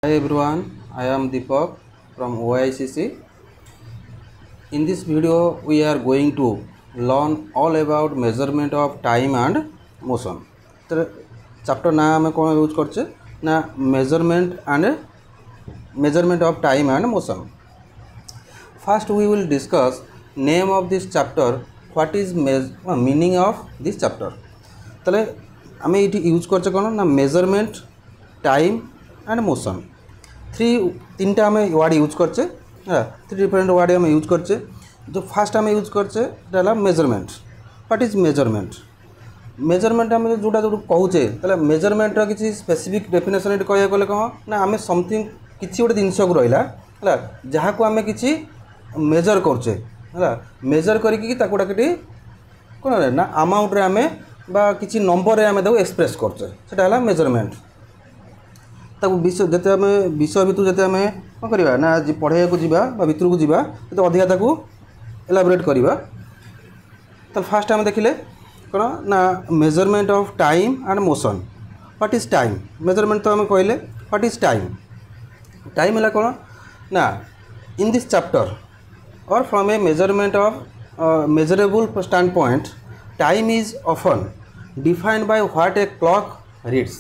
Hi everyone, I am Deepak from OICC. In this video, we are going to learn all about measurement of time and motion. तो chapter ना हमें कौन use करचे ना measurement of time and motion. First, we will discuss name of this chapter. What is meaning of this chapter? তাহলে আমি এটি use করছে কোন না মেজারমেন্ট টাইম एंड मोशन तीनटा आम वार्ड यूज करचे थ्री डिफरेंट वार्ड आम यूज करचे जो फास्ट आम यूज करचे मेजरमेंट व्हाट इज मेजरमेंट आम जोटा जो कहूचे मेजरमेंट किसी स्पेसिफिक डेफिनेशन ये कह गले कौन ना आम समथिंग किसी गोटे जिनस को रहा है जहाँ को आम कि मेजर करचे है मेजर करके कौन ना अमाउंट आम बा किसी नंबर आम एक्सप्रेस करचे मेजरमेंट विषय जिते आम विषय भितर जिते आम कौन करवा ना पढ़ाई को जीवा भितर को जीवा तो अधिका एलाबोरेट करवा तो फास्ट आम देखिले कौन ना measurement of time and motion what is time measurement तो आम कहले व्हाट इज टाइम है कौन ना इन दिस चैप्टर और from A measurement of measurable stand point time is often defined by what a clock reads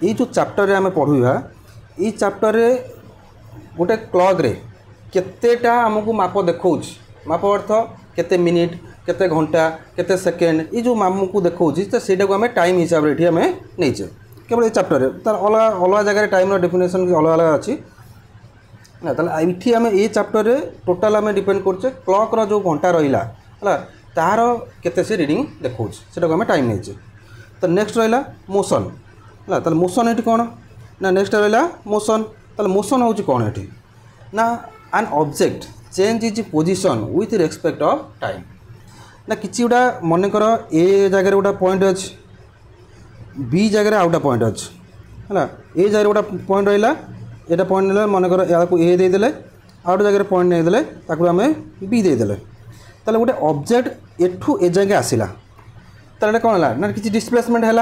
ये जो chapter आम पढ़ा ये चैप्टर गोटे क्लॉक रे केतेटा आमको माप देखा माप अर्थ केते मिनिट केते घंटा केते सेकेंड ये जो आमको देखा तो सहीटा को आम टाइम हिसाब से आम नहींचे केवल ये चैप्टर तार अलग अलग जगह टाइम डेफिनेशन अलग अलग अच्छी ये आम ये चैप्टर टोटाल आम डिपेंड करचे क्लॉक रो जो घंटा रहा है तार केते से रीडिंग देखा से आम टाइम नहींचे तो नेक्स्ट रहा मोशन है तो मोशन ये कौन ना नेक्स्ट रहा मोशन तो मोशन हूँ कौन ये ना an object change is position with respect of time ना कि गोटा मनकर ए जगह गोटा पॉइंट अच्छे बी जगह आउटा पॉइंट अच्छे है ए जगह गोटा पॉइंट रहा यहाँ पॉइंट ना मनकर या ए देदेले आउट जगह पॉइंट नहीं देले आम बी देदेले ताले गोटे ऑब्जेक्ट एठू ए जगह आसला ताले कौन है ना किसी डिस्प्लेसमेंट है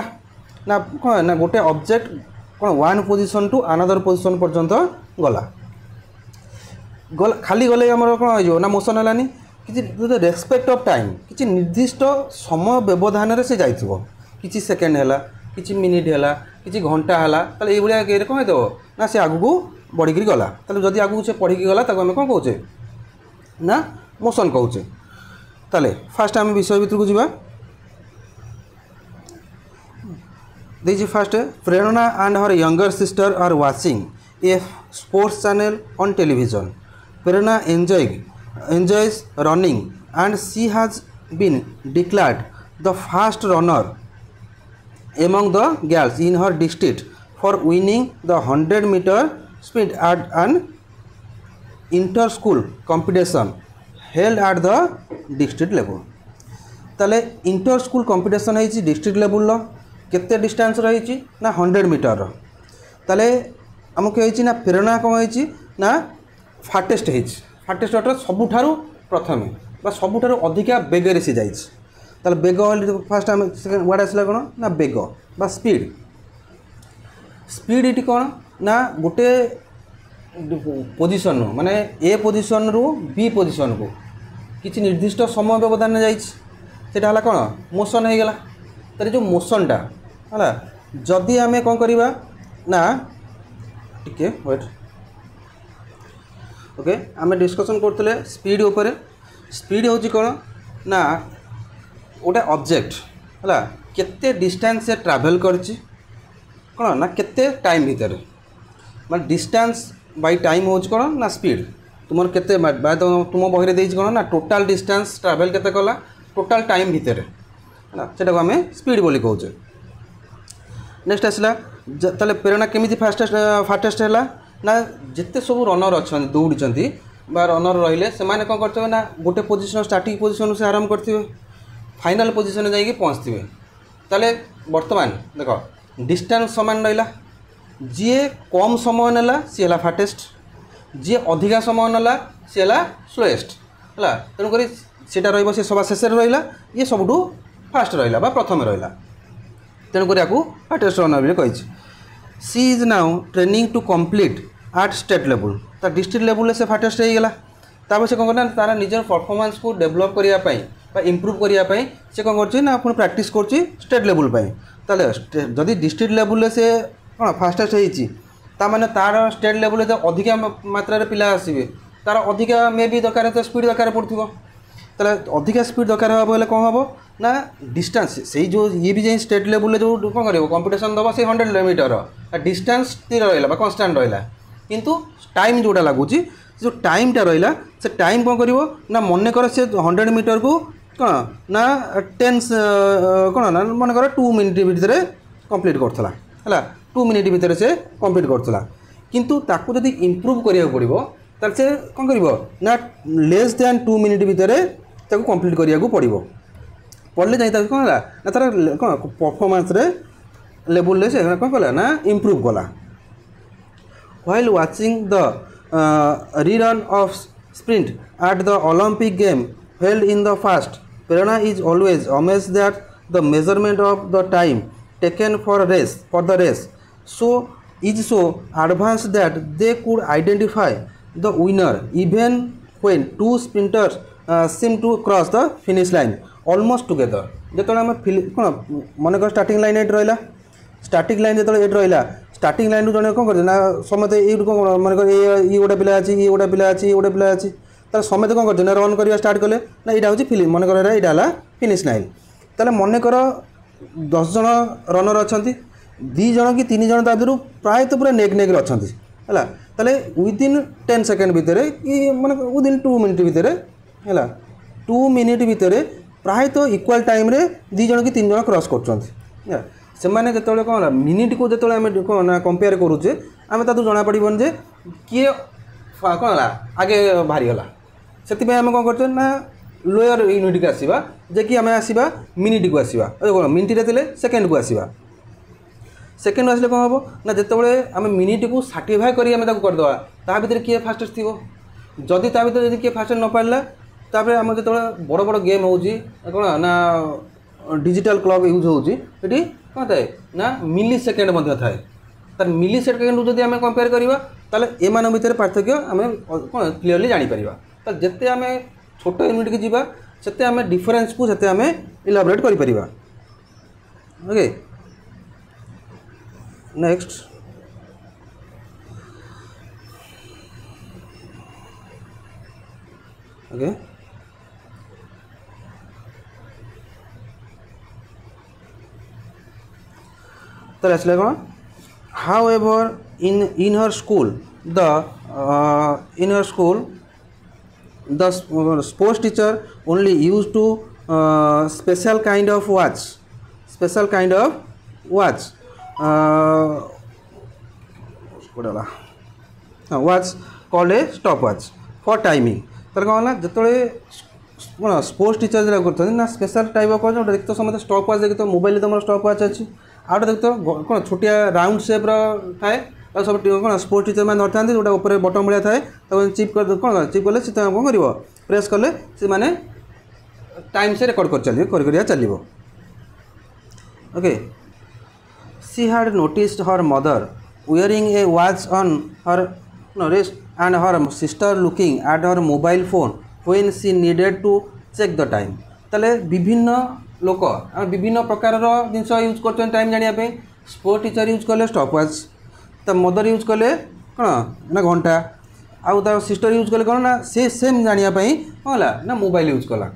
ना कौन ना गोटे ऑब्जेक्ट कौन one position to another position पर्यंत गला खाली गले आम कौन हो ना मोशन है कि रेस्पेक्ट ऑफ टाइम किसी निर्दिष्ट समय व्यवधान से जाइथिबो किसी सेकेंड है किसी मिनिट है किसी घंटा है ये कौन हो ना से आगू बढ़ी गला जदि आगू से पढ़ी गला आम कौन कहे ना मोशन कहे ताले फास्ट आम विषय भितर को जीवा देखिए fast Prerana and her younger sister are watching a sports channel on television Prerana enjoys running and she has been declared the fast runner among the girls in her district for winning the 100-meter sprint at an inter-school competition held at the district level ताले inter-school competition है district level लो केते distance रही ना 100 metre ताले आमको है ना प्रेरणा कौन है ना फाटेस्ट फाटेस्ट अर्थात सबुठारु प्रथमे बा सबुठारु अधिका बेगर से जाइए बेग फास्ट आम सेकेंड वार्ड आसला कौन ना बेग बा स्पीड स्पीड ये कौन ना गोटे पोजिशन माने ए पोजिशन रु बी पोजिशन को किसी निर्दिष्ट समय व्यवधान जाइए कौन मोशन हो गला तार जो मोशनटा है जदि आम कौन करवा ना टिके वेट ओके आम डिस्कसन करते स्पीड उपर स्पीड हूँ कौन ना गोटे ऑब्जेक्ट है केते डिस्टेंस से ट्रैवल करची कौन ना केते टाइम भितर मैं डिस्टेंस बाय टाइम हूँ कौन ना स्पीड तुम केते तुम बही दे कौन ना टोटाल डिस्टेंस ट्रैवल केते कला टोटाल टाइम भितर है से आम स्पीड बोली कहे नेक्स्ट आसला ताले प्रेरणा केमी फास्टेस्ट है ना जिते सब रनर अच्छा दौड़ी रनर रहिले से माने कौन करते ना गोटे पोजिशन स्टार्टिंग पोजिशन से आरंभ करते फाइनल पोजिशन जाइए पहुँचते ताले बर्तमान देख डिस्टेंस सामान रहा जी कम समय नेला सी है फाटेस्ट जी अधिका समय नेला सी है स्लोएस्ट है तेणुक सेटा रे सभा शेष रहा ये सबुठू फास्ट रहा प्रथम रहा तेणुक फाटेस्ट रनर भी कही she is now training to complete at state level ता डिस्ट्रिक्ट लेवल से फाटेस्ट होगा तापर से कौन करना तार निजर परफॉर्मेंस को डेभलप करने इम्प्रूव करने से कौन कर पुणी प्रैक्टिस कर स्टेट लेवल ताले जदि डिस्ट्रिक्ट लेवल से कौन फास्टेस्ट होता माने तार स्टेट लेवल जो अधिका मात्रा पिला आसवे तार अधिका मे भी दरकार तो स्पीड दरकार पड़ो ताले अधिका स्पीड दरकार हाँ बोले कौन हम ना डिस्टेंस से जो ये भी जाए स्टेट लेवल जो कौन कर कंपिटिशन दबा से 100 किलोमीटर डिस्टेंस स्थिर रहा कन्स्टाट रहा किंतु टाइम जोटा लगुच जो टाइमटा रहा से टाइम कौन कर ना मन कर से 100 मीटर को कौन ना 10 कौन ना मन कर 2 मिनिट भितर कंप्लीट करथला है 2 मिनिट भितर से कंप्लीट करथला किंतु ताकू जदि इम्प्रूव करिया पड़िबो तार से कौन करिवो ना लेस दैन 2 मिनिट भितर ताकू कंप्लीट करिया पड़िबो पढ़ले जाई ताकू कौन ना तार कौन परफॉर्मेंस रे लेवल से कौन कला ना इम्प्रूव कला while watching the rerun of sprint at the Olympic game held in the past. Prerna is always amazed that the measurement of the time taken for the race is so advanced that they could identify the winner even when two sprinters seem to cross the finish line almost together. जो आम कौन मन कर starting line ये रहा starting line जो ये रहा स्टार्टिंग लाइन जो कौन कर समझते ये कौन मन कर ये गोटे पिला अच्छी ये गोटे पिला अच्छी ये गोटे पिला अच्छी तार समझते कौन कर रन करवा स्टार्ट कले ना यहाँ हूँ फिल्म मन कर यहाँ फिनिश लाइन ताले मन कर 10 जन रनर अच्छा 2 जन कि 3 जन भर प्राय तो पूरा नेक नेक अच्छा है ताले विदिन 10 सेकेंड भितर कि मन विदिन 2 मिनिट भितर है 2 मिनिट भितर प्राय तो इक्वाल टाइम रे 2 जन कि 3 जन क्रॉस कर से मैंने जो कौन मिनिट को जो आम कौन कंपेयर करुचे आम ताकू जना पड़न जे किए कौन आगे बाहरीगला से आम कौन कर लोअर यूनिट को आसवा जे कि आम आसवा मिनिट को आसवा कौन मिनिटे थे सेकेंड को आसवा सेकेंड आसले कौन हम ना जो आम मिनिट को सर्टिफाई करदे ता भर किए फास्टेस्ट थी जदि ता भर किए फास्टेस्ट न पारा तापर आम जो बड़ बड़ गेम हो कौन ना डिजिटल क्लॉक यूज होती कौन थाए ना मिली सेकेंड थाए तार मिली सेकेंड जब आम कंपेयर करवा ताले एमान भितर पार्थक्य आम कौन क्लीयरली जापर जिते आम छोट यूनिट की जीवा से आम डिफरेन्स को से आम इलाबोरेट कर ओके नेक्स्ट ओके तो आसले कौन however in her school the sports teacher only use to special kind of watch watch called a stopwatch for timing तर कौन है जो कौन स्पोर्ट्स टीचर जो करते ना स्पेशल टाइप ऑफ वॉच देख तो समझते स्टॉप वॉच देख तो मोबाइल तुम स्टॉप वॉच अच्छी आउट देख तो कौन छोटिया राउंड सेप थाए सब कौन स्पोर्ट्स टीचर मैंने धरता जोटा ऊपर बटन भाया थाए तो चिप कर कौन चिप कले कौन कर प्रेस कले से माने टाइम से रेकर्ड कर चलो okay she had noticed her mother wearing a watch on her wrist and her sister looking at her mobile phone when she needed to check the time. ताले विभिन्न लोक विभिन्न प्रकार जिनस यूज कर टाइम जानापी स्पोर्ट टीचर यूज कले stop watch तो mother use कले कौन ना घंटा आउ तार सिस्टर यूज कले कौन ना से सेम जानापी कौन ना मोबाइल यूज कला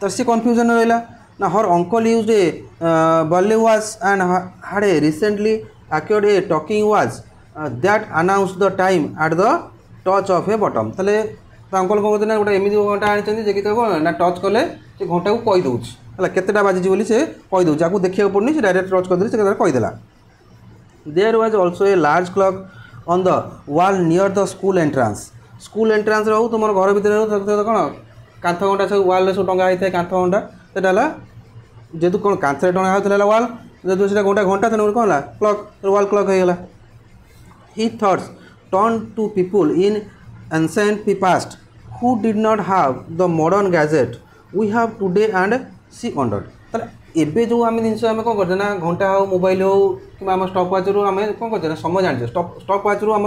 तो सी कन्फ्यूजन रहा ना her uncle use a burley watch and had a recently acquired a talking watch that announced the time at the touch of a button. ताले अंकल कौन कहते गोटे एमती घंटा आनी जे कि कौन ना टच कले से घंटा को कही दूँ है केतेटा बाजी बोली से कही दूँ आपको देखा पड़नी से डायरेक्ट टच करदे से कहीदेला. There was also a large clock on the wall near the school entrance हो तुम घर भर कौन कांथ घंटा सब वाल सब टंगा होता है कांथ घंटा से जेहतु कौन कांथ टंगा होता है वाल जो से गोटे घंटा था कौन है क्लॉक वॉल क्लॉक होगा. He thoughts turn to people in ancient past who did not have the modern gadget we have today and see under. एबे जो आम जिन आम कौन करते ना घंटा हो मोबाइल हो कि स्टॉप वाच रू आम कौन करते ना समय जाने स्टॉप वाच रू आम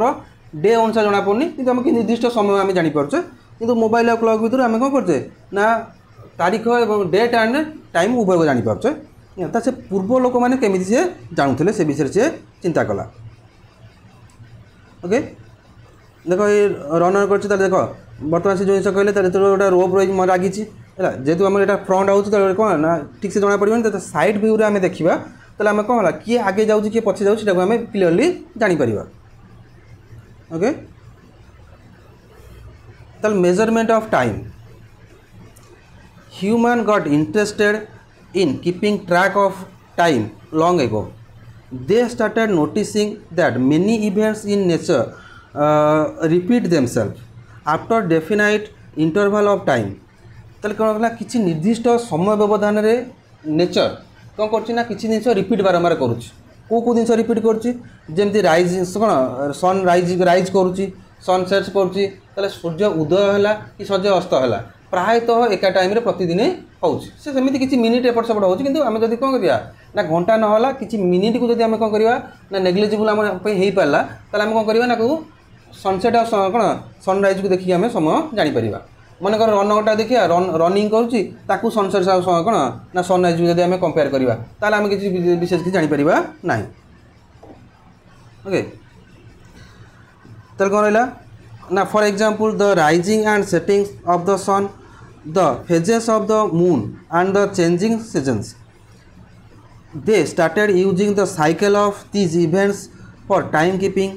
डे अनुसार जना पड़नी कि आम कि निर्दिष्ट समय आम जापे कि मोबाइल और क्लॉक भितर आम कौन करते ना तारीख और डेट एंड टाइम उभय को जापारे तो से पूर्व लोक मैंने केमी सी जानूले से विषय से चिंता कला। ओके देख ये रनर कर देख बर्तमान से जो जिन कहले गोटे रोप रही लगी जेहतु आम यहाँ फ्रंट आउट कौन ना ठीक से जना पड़े तो साइड भ्यू आम देखा तो आम कौन है किए आगे जाऊँ किए पछे जाऊँ आम क्लीयरली जापर। ओके तो measurement of time human got interested in keeping track of time long ago. They started noticing that many events in nature repeat themselves after definite interval of time. ताले कौन ना किसी निर्दिष्ट समय व्यवधान रे नेचर कौन करना किसी जिन रिपीट बारंबार करुच्ची कौ जिन रिपीट करमती राइज कौन सन राइज करुच्ची सनसेट्स करुच्ची सूर्य उदय है कि सूर्य अस्त है प्रायतः एका टाइम रे प्रतिदिन होमती किसी मिनिट एपट सेपट हो आम जब कौन करा ना घंटा ना कि मिनिट को जब आम कौन करवा ना नेग्लिजिबल आम हो पारा तो आम कौन करवा ना सनसेट और कौन सनराइज को देखिए आम समय जापर मनकर रन गोटा देखिए रनिंग करुच्ची सनसेट कौन ना सनराइज को जब आम कंपेयर करवा तो आम किसी विशेष किसी जापर ना। ओके तो कौन रहा ना for example the rising and setting of the sun the phases of the moon and the changing seasons. They started using the cycle of these events for time keeping.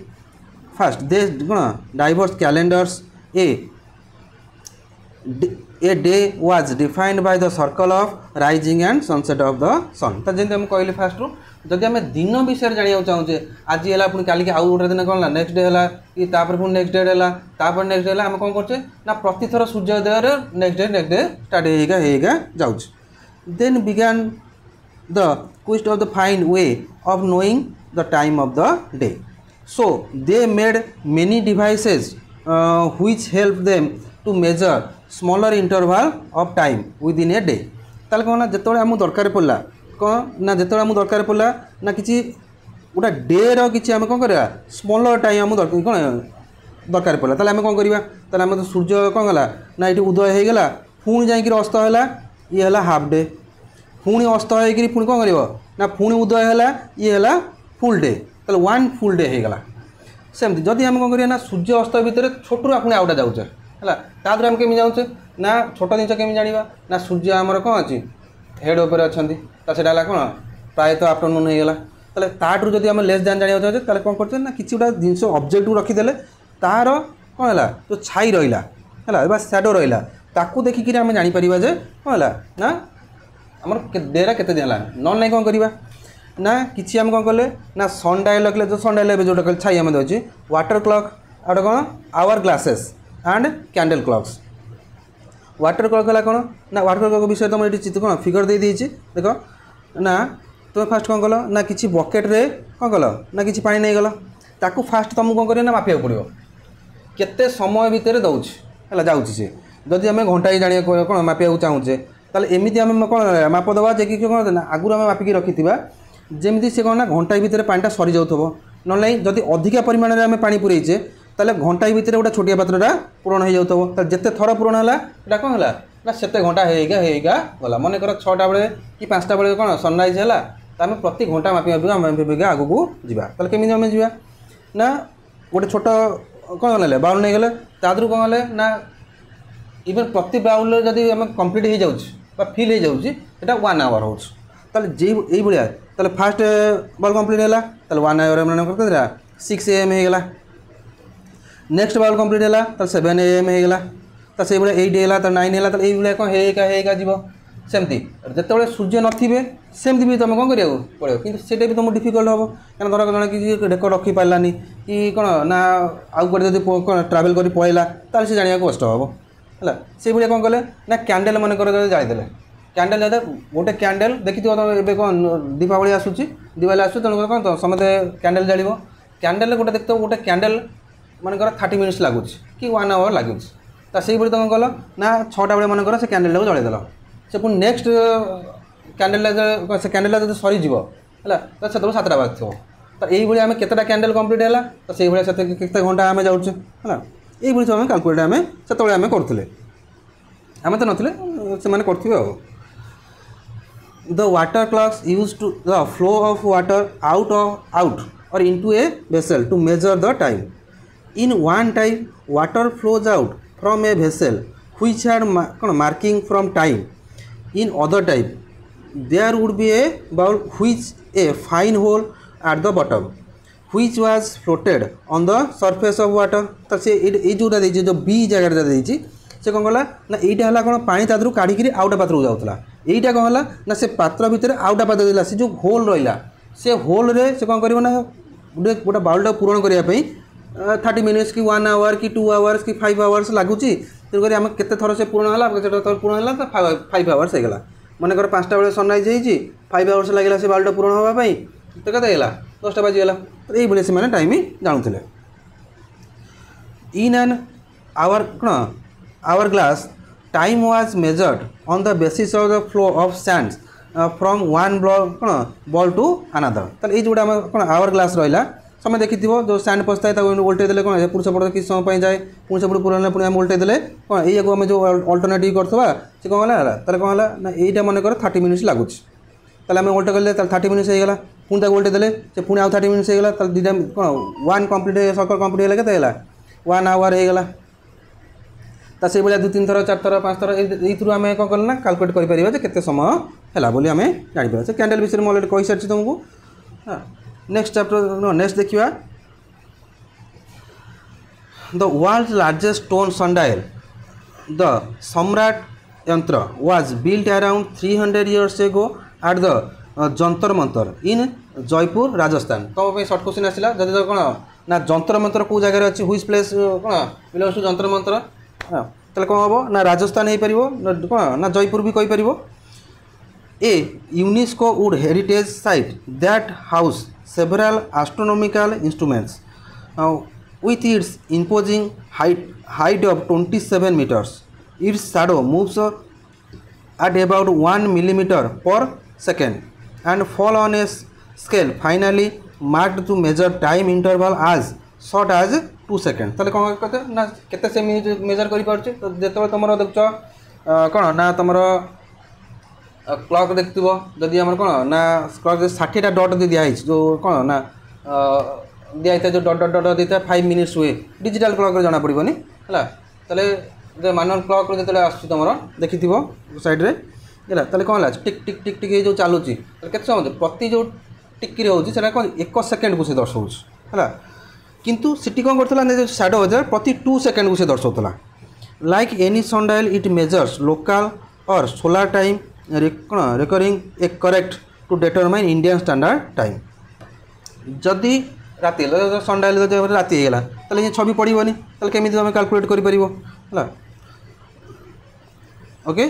First they diverse calendars. A day was defined by the circle of rising and sunset of the sun. तो जैसे हम कहले fast रू जदि आम दिन विषय जाना चाहूचे आज है पुणी काली आउ गोटे दिन कौन नेक्स्ट डे है कि पुणी नेक्स्ट डे है नेक्स्ट डे आम कौन करचे ना प्रति थर सूर्योदय नेक्स्ट डे स्टार्ट होगा जाऊँ। Then begin the quest of the fine way of knowing the time of the day so they made many devices which help them to measure smaller interval of time within a day. ताले कौन ना जिते आम दरकार पड़ा कौन ना जिते आम दरकार पड़ा ना कि गोटे डे रि आम कौन करा स्मॉलर टाइम आम कौन दरकार पड़ा ताले आम कौन करवा ताले आम तो सूर्य कौन गला ना ये उदय होगा पुणी जाकि अस्त है ये है हाफ डे पुणी अस्त होकर पुणी कौन कर ना पुणी उदय है ये है फुल डे तो वन फुल डे होगा सेमती जदि आम कौन करना सूर्य अस्त भितर छोटू पुणी आउटा जाऊे है ताद्वारा आम केमी जाऊे ना छोट जिन केमी जाना ना सूर्य आमर कौन अच्छी हेड उपर अच्छा तो सेटा कौन प्रायतः आफ्टरनून होगा ताले ताठू जब आम लेस जान जाना चाहते ताले कौन करते ना किसी गोटा जिन ऑब्जेक्ट रखीदे तार कौन है जो छाई रहा है सैडो रहा ताकू देखिक आम जापर जे कौन है ना आम डेरा केते दिन है न ना कौन करवा ना किसी आम कौन कले ना सन डायल रखले जो सन डायल जो कल छाई आम देची वाटर क्लॉक आउट कौन hour glasses and candle clocks. Water clock है कौन ना वाटर क्लॉक विषय तुम ये चित्र कौन फिगर दे देती देख ना तुम फास्ट कौन कल ना कि बकेट रे कौन कल ना कि पानी नहीं गल ताकू फास्ट तुमको कौन कर मापिया पड़ो केते समय भितर दौर है जाऊँ सी जदि आम घंटा जाना कौन मापिया चाहूचे ताले एमती आम कौन माप दवा जे कि कौन ना आगुरी आम मापिकी रखी जमी से कौन ना घंटा भितर पानी सरी जाऊ ना जदि अधिका परिमाण में आम पा पुरेचे ताले घंटा भितर गोटे छोटिया पात्रटा पूरण हो जाऊ जिते थर पूरण है कौन है ना से घंटा होगा गला मन कर 6टा बेले कि 5टा बेले कौन सनराइज है तो आम प्रति घंटा मापिका आग को जावा केमी आम जा ना गोटे छोट कौन है बाउल नहीं गले तादू कौन है ना इवन प्रति बाउल जब आम कम्प्लीट हो जाऊँ फिल हो जाऊँगा 1 आवर हो भाया ताले फास्ट बॉल कम्प्लीट है 1 आवर मैंने 6 AM होगा नेक्स्ट बॉल कम्प्लीट है तो 7 AM होगा तो से 8 है तो 9 है तो ये कौन होगा जीव सेमती जिते सूर्य नथिबे सेमती भी तुम कौन करा पड़ो कि सेटा भी तुम डिफिकल्ट हम क्या धर जन कि रेकर्ड रखी पारानी कि कौन ना आउ कौटे जब कौन ट्रावेल कर पलैला तो सी जाना कष्ट हम है से भाया कौन कले ना कैंडेल मन कर जादेले कैंडेल जाते गोटे कैंडेल देखी तुम ए कौन दीपावली आसूसी दिवाली आसू तेणु कौन तो समझे कैंडेल जाड़ कैंडेल गोटे देखते गोटे कैंडेल मनकर 30 मिनिट्स लगुच कि 1 आवर लगुच तो से तुम कल ना 6टा बेले मनकर से कैंडेल को जलैदेल से पुणी नेक्स्ट कैंडल से कैंडल जो सरीज है तो से 7टा बाजू तो यही आम केतटा कैंडल कंप्लीट है तो से केते घंटा आम जाऊे है यही सब कैलकुलेट आम से आम करूँ आम तो नथिले से मैंने करथिबे आ the water clocks used to the flow of water out or into a vessel to measure the time. In one type, water flows out from a vessel which had marking from time. In other type, there would be a bowl which a fine hole at the bottom which was floated on the surface of water. तो से ये जोटा देछि जो B जगह देछि से कौन कला ना यहीटा है कौन पानी तादू काढ़ी आउटा पात्र को जाऊला यहीटा कौन है ना से पात्र भितर आउटा पात्र देला से जो होल रहा से होल रे से कौन कर गोटे गोटे बाउलटा पूरण करने 30 मिनिट्स कि 1 आवर कि 2 आवर्स कि 5 आवर्स लगुच तेणुक आम केते थर से पूरण है थर पूरण है तो 5 आवर्स होगा मनकर 5टा बेले सनराइज होती 5 आवर्स लगे से बाउलटा पूरण होगापाई तो केते 10टा बाजीगला तो ये से टाइम जानूले इन एन आवर कौन hour glass time was measured on the basis of the flow of sands from one bowl to another तो ये जोटा कौन आवर ग्लास रहा समय देखी जो सैंड पसता है उल्टे देले कौन पुरुष पट किस समय जाए पुणी से पूरा पुणी आम उल्टे देले कौन ये आम जो अल्टरनेटिव करवा से कौन है कौन है ना यहाँ मनकर 30 मिनिट्स लगुच आम उल्टे कले 30 मिनिट्स होगा पुणी उल्टे देले से पुणी आउ 30 मिनिट्स होगा दुटा कौन 1 कम्प्लीट सर्कल कम्प्लीट है केते 1 आवर होगा तो से भाया 2-3 थर 4 थर 5 थर ये आम कौन कल ना कैलकुलेट करें केते समय है बोली आम जापर से कैंडल विषय में अलरेडी कही सारी तुमको हाँ नेक्स्ट चैप्टर नेक्स्ट देखिए the world largest stone sundial the Samrat Yantra was built around 300 years ago at the Jantar Mantar in Jaipur Rajasthan तुम सर्ट क्वेश्चन आसला जब कौन ना जंतर मंतर कौ जगह अच्छी हुईज प्लेस कौन बिलोंग्स टू जंतर मंतर हाँ तो कौन हम ना राजस्थान हो पार कौन ना जयपुर भी कहीपर a UNESCO world heritage site that house several astronomical instruments with its imposing height of 27 meters. Its shadow moves at about 1 millimeter per second and fall on a scale finally marked to measure time interval as short as 2 seconds. ताले कौन कहते ना केते से major करि पारछे तो जेतो तमरो देखछो कोन ना तमरो क्लॉक देखो जदि आम कौन ना क्लॉक 60टा डट दिखाई जो कौन ना दिखाई जो डट डट डट देता 5 मिनिट्स हुए डिजिटल क्लॉक जना पड़ोनी है तेल मानुअल क्लॉक जो आस तुम देखी साइड रे है कौन है टिक टिक टिक टिक जो चलुची के समय प्रति जो टिक्की होता कौन 1 सेकेंड को से दर्शाऊ है किंतु सिटी कौन कर शैडो हजार प्रति 2 सेकेंड को से दर्शाऊला like any sundial it measures local or solar time recurring a correct to determine Indian standard time जदि राति सनडायल राति होगा तो ये छवि पड़ोनी तो केमी तुम कैलकुलेट कर ओके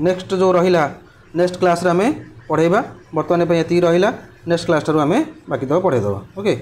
नेक्स्ट जो रहा नेक्स्ट क्लास रे आम पढ़ेबा बर्तमान ये रहा नेक्स्ट क्लास आम बाकी तक पढ़ेदेवा ओके।